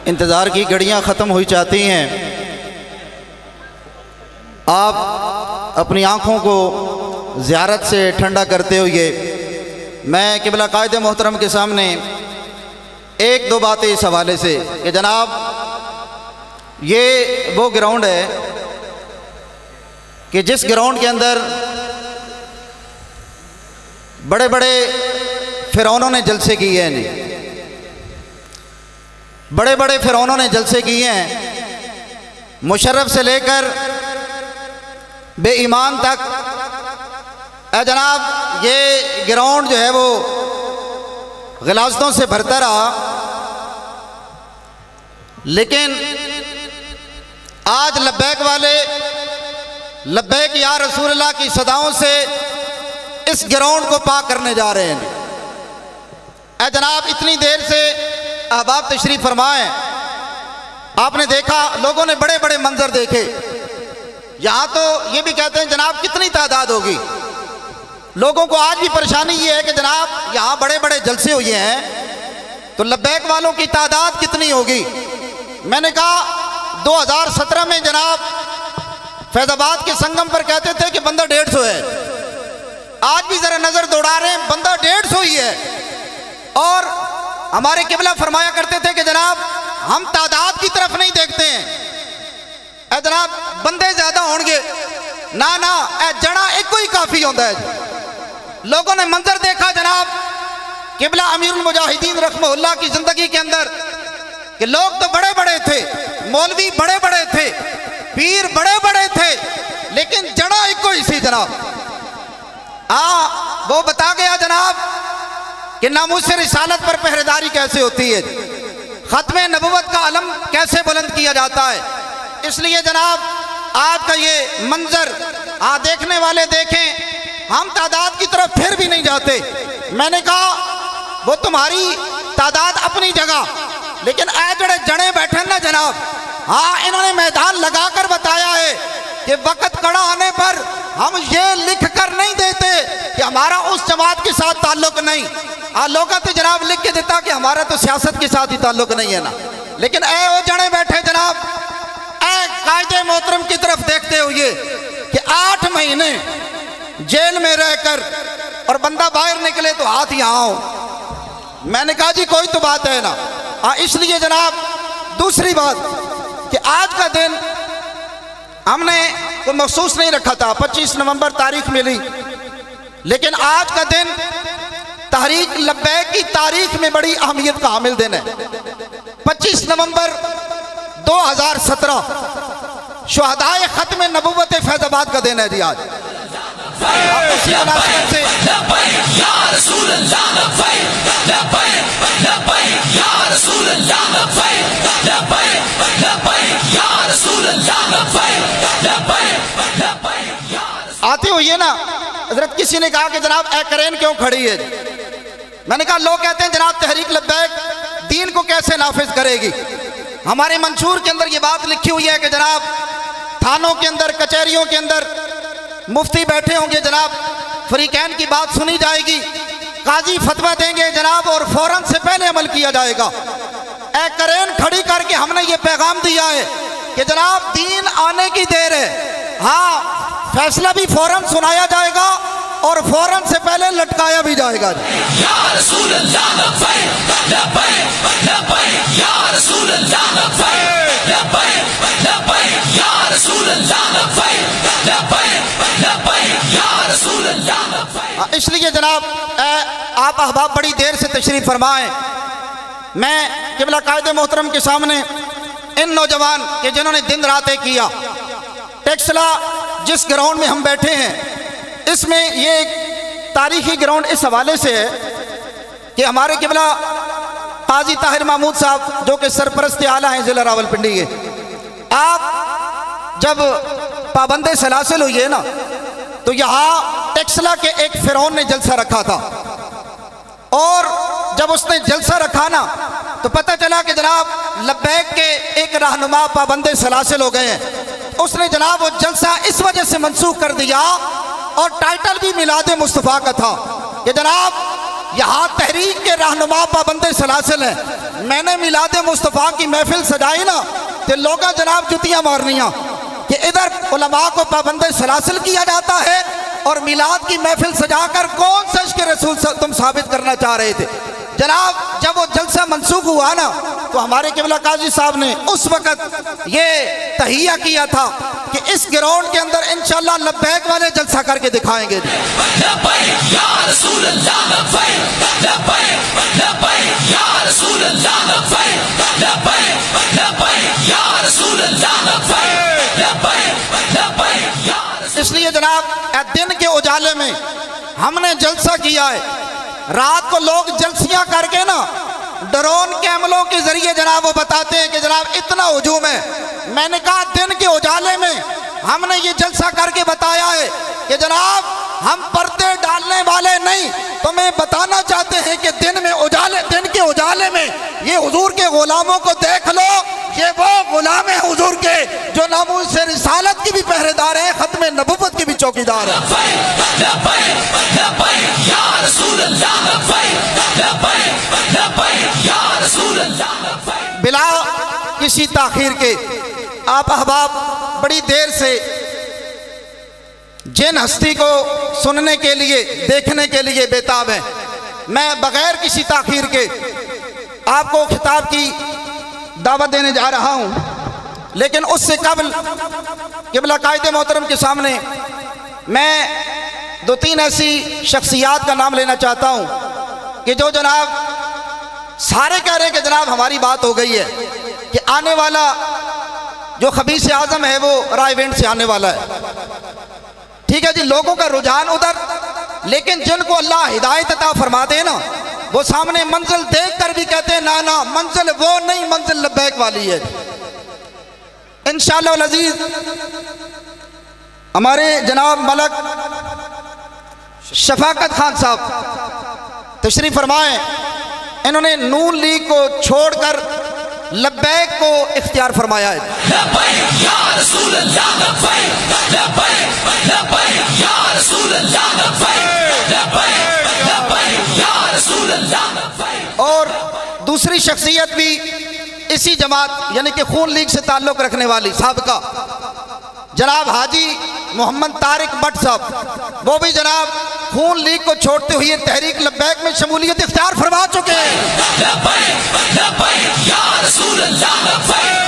انتظار کی گھڑیاں ختم ہوئی چاہتی ہیں، آپ اپنی آنکھوں کو زیارت سے ٹھنڈا کرتے ہوئے میں قبلہ قائد محترم کے سامنے ایک دو باتیں اس حوالے سے کہ جناب یہ وہ گراؤنڈ ہے کہ جس گراؤنڈ کے اندر بڑے بڑے فرعونوں نے جلسے کیے ہیں، بڑے بڑے فرعونوں نے جلسے کیے ہیں، مشرف سے لے کر بے ایمان تک۔ اے جناب یہ گراؤنڈ جو ہے وہ غلاظتوں سے بھرتا رہا، لیکن آج لبیک والے لبیک یا رسول اللہ کی صداؤں سے اس گراؤنڈ کو پاک کرنے جا رہے ہیں۔ اے جناب اتنی دیر سے احباب تشریف فرمائیں، آپ نے دیکھا لوگوں نے بڑے بڑے منظر دیکھے، یہاں تو یہ بھی کہتے ہیں جناب کتنی تعداد ہوگی۔ لوگوں کو آج بھی پریشانی یہ ہے کہ جناب یہاں بڑے بڑے جلسے ہوئے ہیں تو لبیک والوں کی تعداد کتنی ہوگی۔ میں نے کہا 2017 میں جناب فیض آباد کے سنگم پر کہتے تھے کہ بندہ 150 ہے، آج بھی ذرا نظر دوڑا رہے ہیں بندہ 150 ہی ہے، اور ہمارے قبلہ فرمایا کرتے تھے کہ جناب ہم تعداد کی طرف نہیں دیکھتے ہیں، اے جناب بندے زیادہ ہوں گے نا اے جڑا ایک کوئی کافی ہوتا ہے۔ لوگوں نے منظر دیکھا جناب قبلہ امیر المجاہدین رحمہ اللہ کی زندگی کے اندر کہ لوگ تو بڑے بڑے تھے، مولوی بڑے بڑے تھے، پیر بڑے بڑے تھے، لیکن جڑا ایک کوئی سی جناب۔ وہ بتا گیا جناب کہ ناموس رسالت پر پہرےداری کیسے ہوتی ہے، ختم نبوت کا علم کیسے بلند کیا جاتا ہے۔ اس لیے جناب آج کا یہ منظر دیکھنے والے دیکھیں، ہم تعداد کی طرف پھر بھی نہیں جاتے۔ میں نے کہا وہ تمہاری تعداد اپنی جگہ، لیکن اے جڑے جڑے بیٹھے نا جناب، انہوں نے میدان لگا کر بتایا ہے کہ وقت کڑا آنے پر ہم یہ لکھ کر نہیں دیتے کہ ہمارا اس جماعت کے ساتھ تعلق نہیں۔ لوگوں تو جناب لکھ کے دیتا کہ ہمارا تو سیاست کے ساتھ ہی تعلق نہیں ہے نا، لیکن اے وہ جڑے بیٹھے جناب، اے قائد محترم کی طرف دیکھتے ہوئے کہ 8 مہینے جیل میں رہ کر اور بندہ باہر نکلے تو ہاتھ یہاں ہو۔ میں نے کہا جی کوئی تو بات ہے نا۔ اس لیے جناب دوسری بات کہ آج کا دن ہم نے کوئی مخصوص نہیں رکھا تھا، 25 نومبر تاریخ ملی، لیکن آج کا دن تحریک لبیک کی تاریخ میں بڑی اہمیت کا حامل دن ہے۔ 25 نومبر 2017 شہدائے ختم نبوت فیض آباد کا دن ہے جی۔ آج اسی مناسبت سے آتے ہوئے نا حضرت کسی نے کہا کہ جناب اے کرین کیوں کھڑی ہے؟ میں نے کہا لوگ کہتے ہیں جناب تحریک لبیک دین کو کیسے نافذ کرے گی۔ ہمارے منشور کے اندر یہ بات لکھی ہوئی ہے کہ جناب تھانوں کے اندر کچہریوں کے اندر مفتی بیٹھے ہوں گے جناب، فریقین کی بات سنی جائے گی، قاضی فتویٰ دیں گے جناب، اور فوراً سے پہلے عمل کیا جائے گا۔ اے کرین کھڑی کر کے ہم نے یہ پیغام دیا ہے کہ جناب دین آنے کی دیر ہے، فیصلہ بھی فوراً سنایا جائے گا اور فوراً سے پہلے لٹکایا بھی جائے گا۔ یا رسول اللہ لبیک لبیک لبیک یا رسول اللہ لبیک لبیک لبیک یا رسول اللہ لبیک لبیک لبیک یا رسول اللہ لبیک۔ اس لیے جناب آپ احباب بڑی دیر سے تشریف فرمائیں۔ میں قبلہ قائد محترم کے سامنے ان نوجوان کہ جنہوں نے دن رات ایک کیا، ٹیکسلا جس گراؤنڈ میں ہم بیٹھے ہیں اس میں یہ ایک تاریخی گراؤنڈ اس حوالے سے ہے کہ ہمارے قبلہ قاضی طاہر محمود صاحب جو کہ سرپرست اعلیٰ ہیں ضلع راولپنڈی کے، آپ جب پابند سلاسل ہوئی ہے نا تو یہاں ٹیکسلا کے ایک فرعون نے جلسہ رکھا تھا، اور جب اس نے جلسہ رکھا نا تو پتہ چلا کہ جناب لبیک کے ایک رہنما پابند سلاسل ہو گئے ہیں۔ اس نے جناب وہ جلسہ اس وجہ سے منسوخ کر دیا اور ٹائٹل بھی میلاد مصطفیٰ کا تھا کہ جناب یہاں تحریک کے رہنما پابند سلاسل ہیں. میں نے میلاد مصطفیٰ کی محفل سجائی نا تو لوگاں جناب جتیاں مارنیاں کہ ادھر علماء کو پابند سلاسل کیا جاتا ہے اور میلاد کی محفل سجا کر کون سا عشق رسول تم ثابت کرنا چاہ رہے تھے. جناب جب وہ جلسہ منسوخ ہوا نا تو ہمارے قبلہ قاضی صاحب نے اس وقت یہ تہیہ کیا تھا کہ اس گراؤنڈ کے اندر انشاءاللہ لبیک والے جلسہ کر کے دکھائیں گے. لبیک یا رسول اللہ لبیک لبیک لبیک یا رسول اللہ لبیک لبیک لبیک یا رسول اللہ لبیک لبیک لبیک یا رسول. اس لیے جناب دن کے اجالے میں ہم نے جلسہ کیا ہے. رات کو لوگ جلسیاں کر کے نا ڈرون کیمروں کے ذریعے جناب وہ بتاتے ہیں کہ جناب اتنا ہجوم ہے. میں نے کہا دن کے اجالے میں ہم نے یہ جلسہ کر کے بتایا ہے کہ جناب ہم پردے ڈالنے والے نہیں. تمہیں بتانا چاہتے ہیں کہ دن کے اجالے میں یہ حضور کے غلاموں کو دیکھ لو. یہ وہ غلام ہیں حضور کے جو ناموس رسالت کی بھی پہرے دار ہیں, ختم نبوت کی بھی چوکیدار ہیں. لبیک لبیک یا رسول اللہ لبیک لبیک لبیک یا رسول اللہ لبیک. بلا کسی تاخیر کے آپ احباب بڑی دیر سے جن ہستی کو سننے کے لیے دیکھنے کے لیے بےتاب ہیں. میں بغیر کسی تاخیر کے آپ کو خطاب کی دعوت دینے جا رہا ہوں, لیکن اس سے قبل قبلہ قائد محترم کے سامنے میں دو تین ایسی شخصیات کا نام لینا چاہتا ہوں کہ جو جناب سارے کہہ رہے ہیں کہ جناب ہماری بات ہو گئی ہے کہ آنے والا جو خبیث اعظم ہے وہ رائے وینڈ سے آنے والا ہے. ٹھیک ہے جی, لوگوں کا رجحان ادھر, لیکن جن کو اللہ ہدایت عطا فرما دے نا وہ سامنے منزل دیکھ کر بھی کہتے ہیں نا منزل وہ نہیں, منزل لبیک والی ہے. انشاءاللہ العزیز ہمارے جناب ملک شفاقت خان صاحب تشریف فرمائیں. انہوں نے نون لیگ کو چھوڑ کر لبیک کو اختیار فرمایا ہے. لبیک یا رسول اللہ لبیک لبیک لبیک یا رسول اللہ لبیک لبیک لبیک یا رسول اللہ لبیک. اور دوسری شخصیت بھی اسی جماعت یعنی کہ خون لیگ سے تعلق رکھنے والی سابقہ جناب حاجی محمد طارق بٹ صاحب, وہ بھی جناب خون لیگ کو چھوڑتے ہوئے تحریک لبیک میں شمولیت اختیار فرما چکے ہیں. لبیک لبیک یا رسول اللہ لبیک